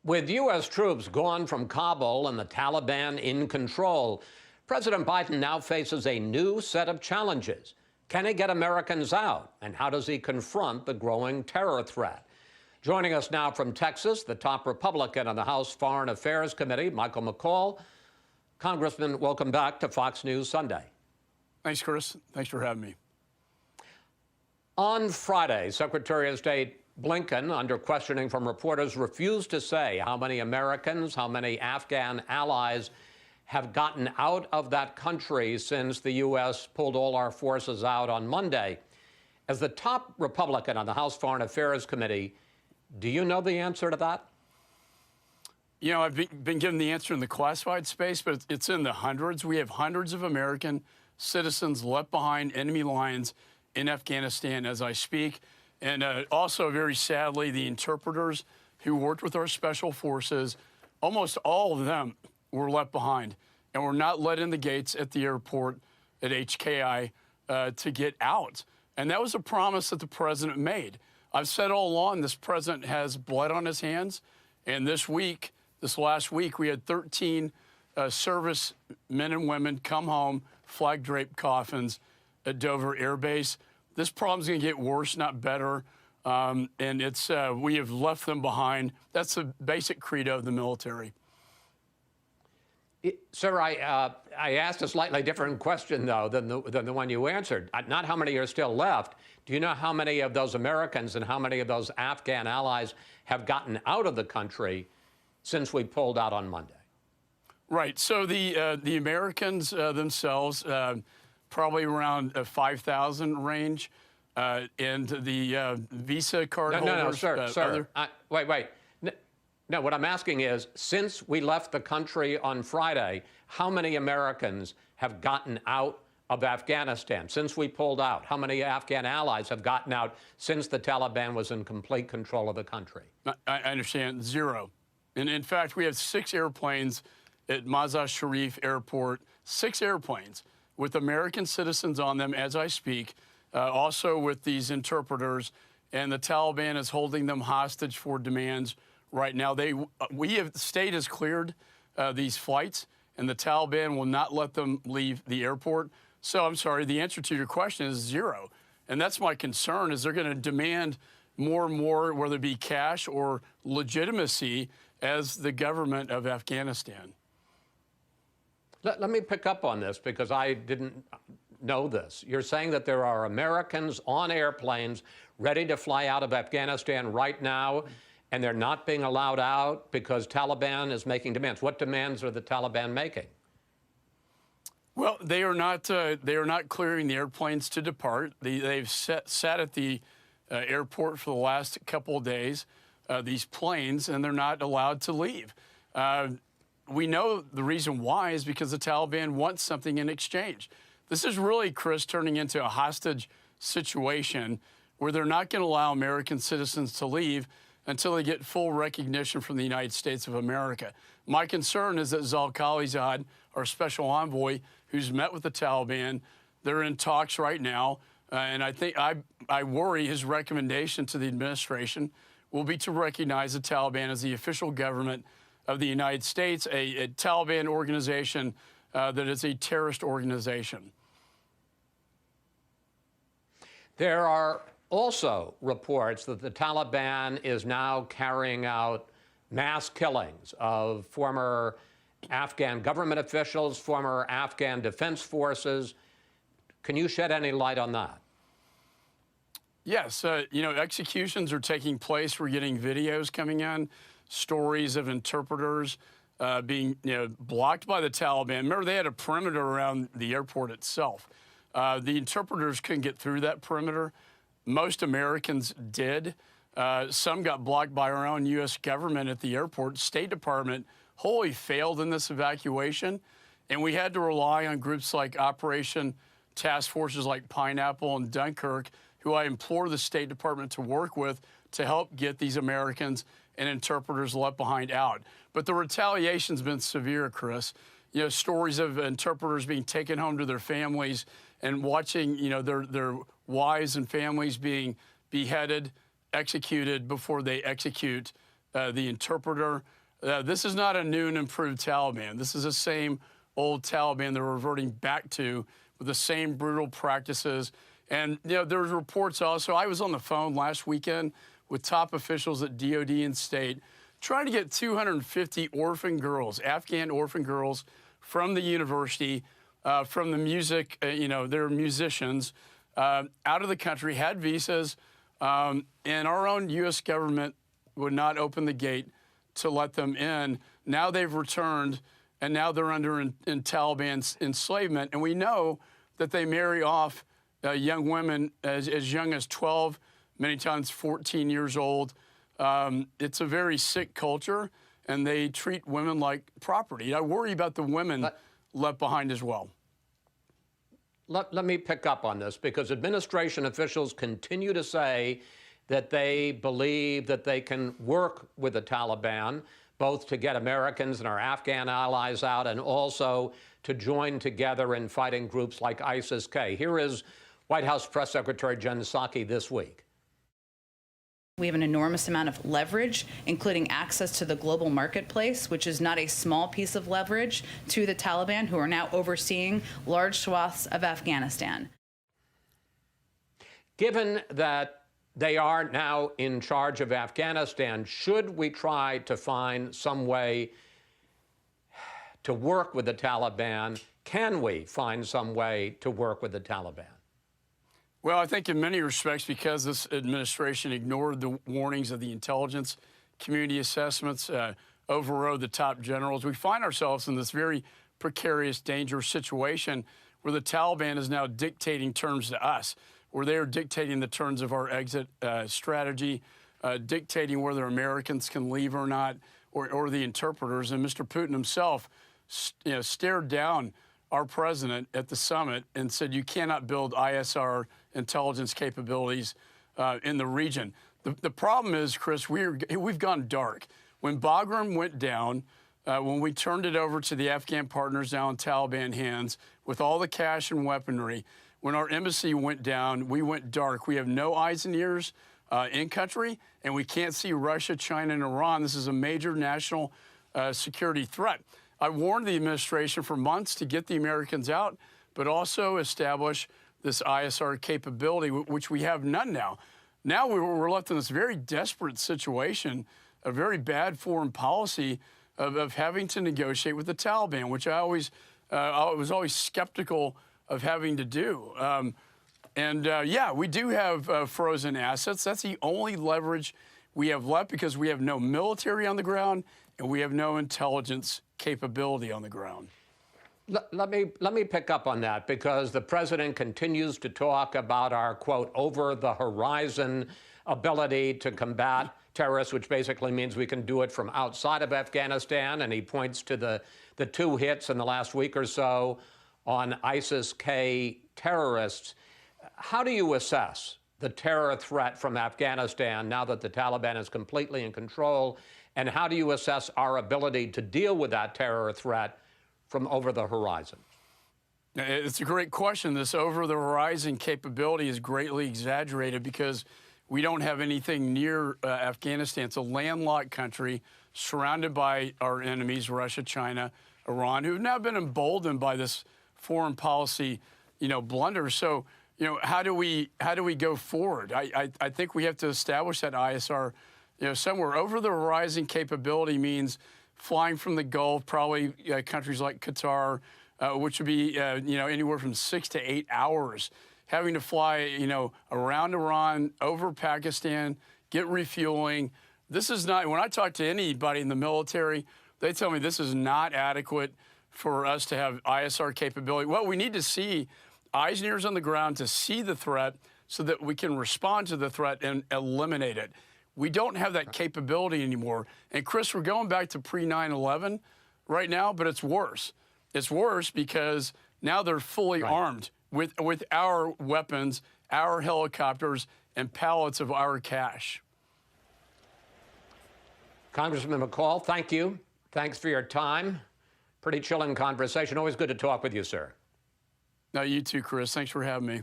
With U.S. troops gone from Kabul and the Taliban in control, President Biden now faces a new set of challenges. Can he get Americans out? And how does he confront the growing terror threat? Joining us now from Texas, the top Republican on the House Foreign Affairs Committee, Michael McCaul. Congressman, welcome back to Fox News Sunday. Thanks, Chris. Thanks for having me. On Friday, Secretary of State Blinken, under questioning from reporters, refused to say how many Americans, how many Afghan allies have gotten out of that country since the U.S. pulled all our forces out on Monday. As the top Republican on the House Foreign Affairs Committee, do you know the answer to that? You know, I've been given the answer in the classified space, but it's in the hundreds. We have hundreds of American citizens left behind enemy lines in Afghanistan as I speak. And also, very sadly, the interpreters who worked with our special forces, almost all of them were left behind and were not let in the gates at the airport at HKI to get out. And that was a promise that the president made. I've said all along, this president has blood on his hands. And this last week, we had 13 service men and women come home, flag-draped coffins at Dover Air Base. This problem's going to get worse, not better, and we have left them behind. That's the basic credo of the military. Sir, I asked a slightly different question, though, than the one you answered. Not how many are still left. Do you know how many of those Americans and how many of those Afghan allies have gotten out of the country since we pulled out on Monday? Right. So the Americans themselves, probably around 5,000 range, and the Visa card holders. Sir. Wait. No, what I'm asking is, since we left the country on Friday, how many Americans have gotten out of Afghanistan since we pulled out? How many Afghan allies have gotten out since the Taliban was in complete control of the country? I understand. Zero. And in fact, we have 6 airplanes at Mazar Sharif Airport, 6 airplanes with American citizens on them as I speak, also with these interpreters, and the Taliban is holding them hostage for demands right now. The state has cleared these flights, and the Taliban will not let them leave the airport. So I'm sorry, the answer to your question is zero. And that's my concern, is they're going to demand more and more, whether it be cash or legitimacy, as the government of Afghanistan. Let me pick up on this because I didn't know this. You're saying that there are Americans on airplanes ready to fly out of Afghanistan right now, and they're not being allowed out because Taliban is making demands. What demands are the Taliban making? Well, they are not clearing the airplanes to depart. They've sat at the airport for the last couple of days, these planes, and they're not allowed to leave. We know the reason why is because the Taliban wants something in exchange. This is really, Chris, turning into a hostage situation where they're not going to allow American citizens to leave until they get full recognition from the United States of America. My concern is that Zal Khalilzad, our special envoy, who's met with the Taliban, they're in talks right now, and I think I worry his recommendation to the administration will be to recognize the Taliban as the official government of the United States, a Taliban organization that is a terrorist organization. There are also reports that the Taliban is now carrying out mass killings of former Afghan government officials, former Afghan defense forces. Can you shed any light on that? Yes, executions are taking place. We're getting videos coming in, stories of interpreters being blocked by the Taliban. Remember, they had a perimeter around the airport itself. The interpreters couldn't get through that perimeter. Most Americans did. Some got blocked by our own U.S. government at the airport. State Department wholly failed in this evacuation, and we had to rely on groups like Operation Task Forces like Pineapple and Dunkirk, who I implore the State Department to work with to help get these Americans and interpreters left behind out. But the retaliation's been severe, Chris. Stories of interpreters being taken home to their families and watching, their wives and families being beheaded, executed before they execute the interpreter. This is not a new and improved Taliban. This is the same old Taliban they're reverting back to with the same brutal practices. And, there's reports also. I was on the phone last weekend with top officials at DOD and state trying to get 250 orphan girls, Afghan orphan girls, from the university, from the music, they're musicians, out of the country, had visas, and our own U.S. government would not open the gate to let them in. Now they've returned, and now they're under in Taliban's enslavement. And we know that they marry off young women as young as 12, many times 14 years old. It's a very sick culture, and they treat women like property. I worry about the women left behind as well. Let me pick up on this, because administration officials continue to say that they believe that they can work with the Taliban, both to get Americans and our Afghan allies out and also to join together in fighting groups like ISIS-K. Here is White House Press Secretary Jen Psaki this week. We have an enormous amount of leverage, including access to the global marketplace, which is not a small piece of leverage to the Taliban, who are now overseeing large swaths of Afghanistan. Given that they are now in charge of Afghanistan, should we try to find some way to work with the Taliban? Can we find some way to work with the Taliban? Well, I think in many respects, because this administration ignored the warnings of the intelligence community assessments, overrode the top generals, we find ourselves in this very precarious, dangerous situation where the Taliban is now dictating terms to us, where they are dictating the terms of our exit strategy, dictating whether Americans can leave or not, or the interpreters. And Mr. Putin himself, stared down our president at the summit and said, you cannot build ISR intelligence capabilities in the region. The problem is, Chris, we've gone dark. When Bagram went down, when we turned it over to the Afghan partners now in Taliban hands with all the cash and weaponry, when our embassy went down, we went dark. We have no eyes and ears in country, and we can't see Russia, China, and Iran. This is a major national security threat. I warned the administration for months to get the Americans out, but also establish this ISR capability, which we have none now. Now we're left in this very desperate situation, a very bad foreign policy of having to negotiate with the Taliban, which I was always skeptical of having to do. Yeah, we do have frozen assets. That's the only leverage we have left, because we have no military on the ground and we have no intelligence capability on the ground. Let me pick up on that, because the president continues to talk about our, quote, over-the-horizon ability to combat terrorists, which basically means we can do it from outside of Afghanistan. And he points to the 2 hits in the last week or so on ISIS-K terrorists. How do you assess the terror threat from Afghanistan now that the Taliban is completely in control? And how do you assess our ability to deal with that terror threat from over the horizon? It's a great question. This over-the-horizon capability is greatly exaggerated because we don't have anything near Afghanistan. It's a landlocked country surrounded by our enemies, Russia, China, Iran, who've now been emboldened by this foreign policy, blunder. So, how do we go forward? I think we have to establish that ISR, somewhere. Over-the-horizon capability means flying from the Gulf, probably countries like Qatar, which would be, anywhere from 6 to 8 hours, having to fly, around Iran, over Pakistan, get refueling. This is not, when I talk to anybody in the military, they tell me this is not adequate for us to have ISR capability. Well, we need to see eyes and ears on the ground to see the threat so that we can respond to the threat and eliminate it. We don't have that capability anymore. And Chris, we're going back to pre-9/11 right now, but it's worse. It's worse because now they're fully armed with our weapons, our helicopters, and pallets of our cash. Congressman McCaul, thank you. Thanks for your time. Pretty chilling conversation. Always good to talk with you, sir. No, you too, Chris. Thanks for having me.